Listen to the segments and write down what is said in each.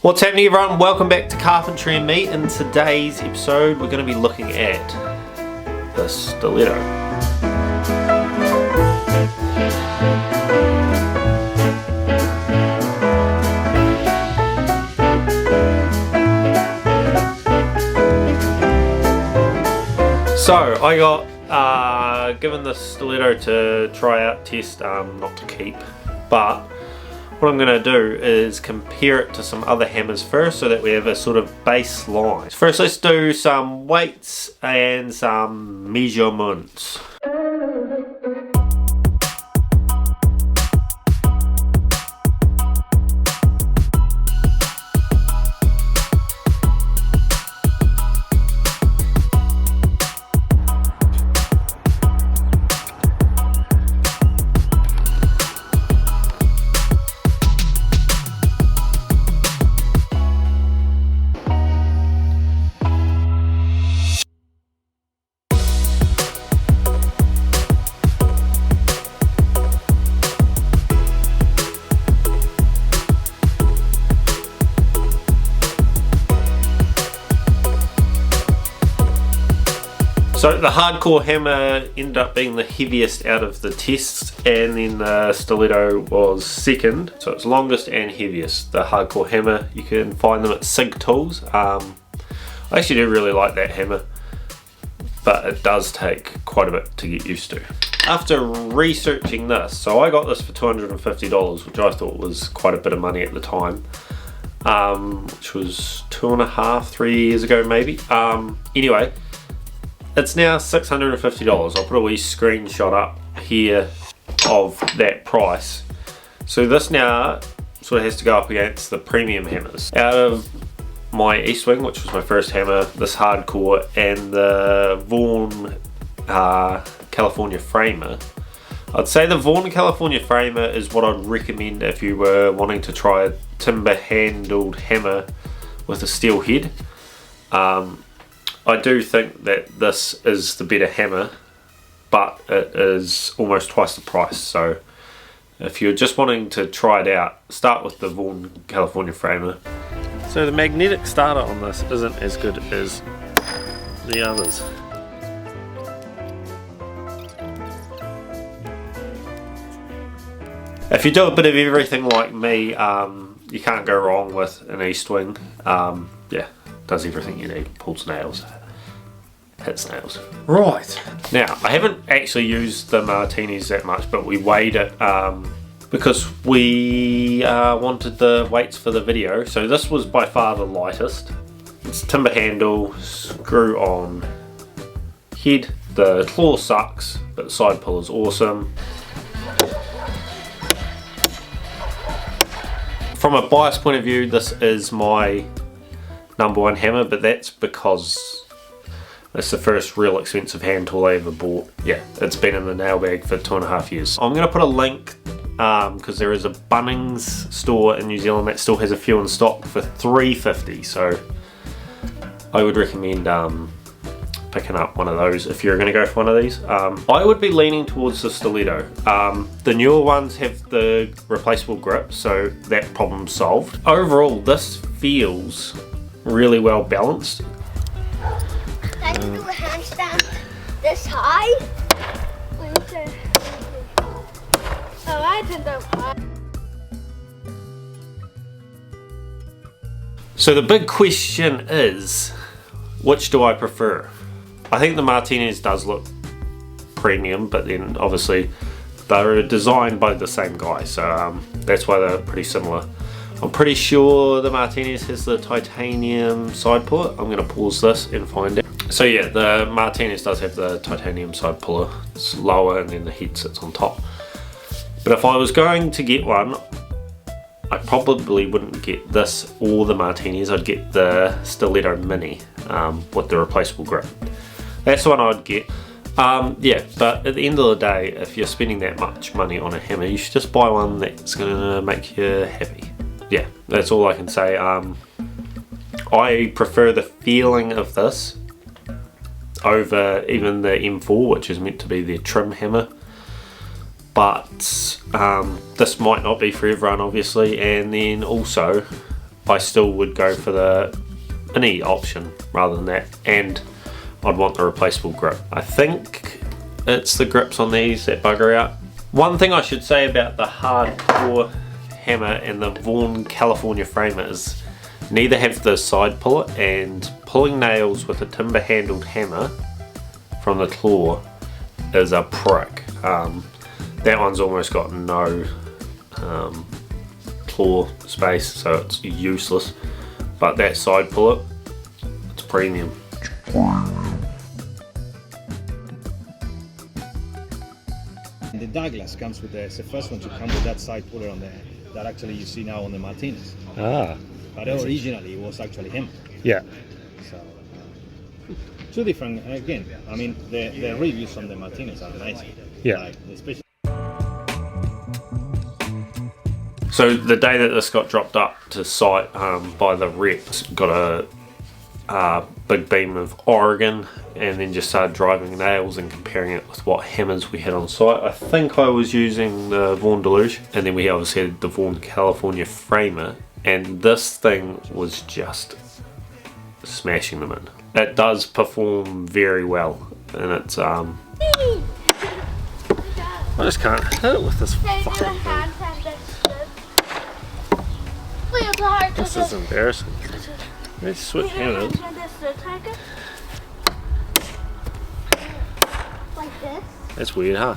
What's happening, everyone? Welcome back to Carpentry and Me. In today's episode we're going to be looking at the stiletto. So I got given the stiletto to try out, test, not to keep, but what I'm going to do is compare it to some other hammers first so that we have a sort of baseline. First, let's do some weights and some measurements. So the hardcore hammer ended up being the heaviest out of the tests, and then the stiletto was second. So it's longest and heaviest, the hardcore hammer. You can find them at Sig Tools. I actually do really like that hammer, but it does take quite a bit to get used to. After researching this, so I got this for $250, which I thought was quite a bit of money at the time, which was 2.5-3 years ago maybe. Anyway, it's now $650. I'll put a wee screenshot up here of that price. So this now sort of has to go up against the premium hammers. Out of my Eastwing, which was my first hammer, this hardcore, and the Vaughan California framer, I'd say the Vaughan California framer is what I'd recommend if you were wanting to try a timber handled hammer with a steel head. I do think that this is the better hammer, but it is almost twice the price. So if you're just wanting to try it out, start with the Vaughan California framer. So the magnetic starter on this isn't as good as the others. If you do a bit of everything like me, you can't go wrong with an Eastwing. Yeah, does everything you need, pulls nails, hits nails. Right, now I haven't actually used the Martinis that much, but we weighed it because we wanted the weights for the video. So this was by far the lightest. It's timber handle, screw on head. The claw sucks, but the side pull is awesome. From a bias point of view, this is my #1 hammer, but that's because it's the first real expensive hand tool I ever bought. Yeah, it's been in the nail bag for 2.5 years. I'm going to put a link because there is a Bunnings store in New Zealand that still has a few in stock for $3.50, so I would recommend picking up one of those if you're going to go for one of these. I would be leaning towards the stiletto. The newer ones have the replaceable grip, so that problem's solved. Overall, this feels really well balanced. I can do a handstand this high. Oh, I did that high. So the big question is, which do I prefer? I think the Martinez does look premium, but then obviously they're designed by the same guy, so that's why they're pretty similar. I'm pretty sure the Martinez has the titanium side puller. I'm going to pause this and find out. So yeah, the Martinez does have the titanium side puller. It's lower and then the head sits on top. But if I was going to get one, I probably wouldn't get this or the Martinez. I'd get the Stiletto Mini with the replaceable grip. That's the one I'd get. Yeah, but at the end of the day, if you're spending that much money on a hammer, you should just buy one that's going to make you happy. Yeah, that's all I can say. I prefer the feeling of this over even the M4, which is meant to be their trim hammer. But this might not be for everyone, obviously, and then also I still would go for the mini option rather than that, and I'd want the replaceable grip. I think it's the grips on these that bugger out. One thing I should say about the hardcore hammer and the Vaughan California frame is neither have the side puller, and pulling nails with a timber handled hammer from the claw is a prick. That one's almost got no claw space, so it's useless, but that side puller, it's premium. The Douglas comes with it's the first one to come with that side puller on there that actually you see now on the Martinez. Ah, But originally it was actually him. yeah. So two different. Again, I mean the reviews on the Martinez are nice. Yeah. Like, especially. So the day that this got dropped up to site by the reps, got a big beam of Oregon, and then just started driving nails and comparing it with what hammers we had on site. I think I was using the Vaughan Deluge, and then we obviously had the Vaughan California framer, and this thing was just smashing them in. It does perform very well, and it's I just can't hit it with this fucking thing. This is embarrassing. Let's switch hammers. Like this. That's weird, huh?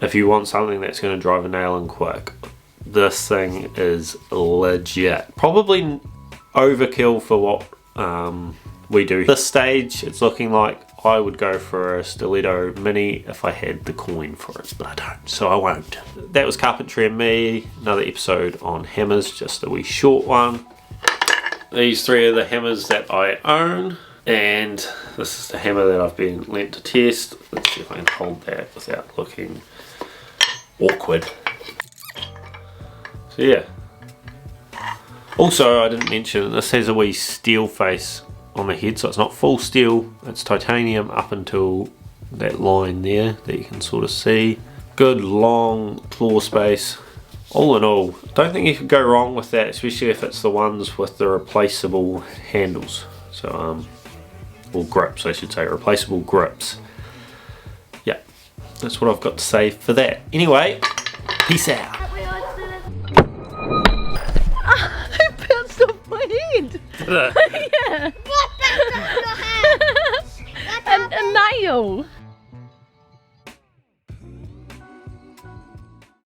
If you want something that's going to drive a nail in quick, this thing is legit. Probably overkill for what we do. This stage, it's looking like I would go for a Stiletto Mini if I had the coin for it, but I don't, so I won't. That was Carpentry and me, another episode on hammers, just a wee short one. These three are the hammers that I own, and this is the hammer that I've been lent to test. Let's see if I can hold that without looking awkward. So yeah. Also, I didn't mention, this has a wee steel face on the head, so it's not full steel, it's titanium up until that line there that you can sort of see. Good long claw space. All in all, don't think you could go wrong with that, especially if it's the ones with the replaceable handles. So or grips, I should say, replaceable grips. Yeah, that's what I've got to say for that. Anyway, peace out. I bounced off my head. Yeah. What? That's your hand. A nail.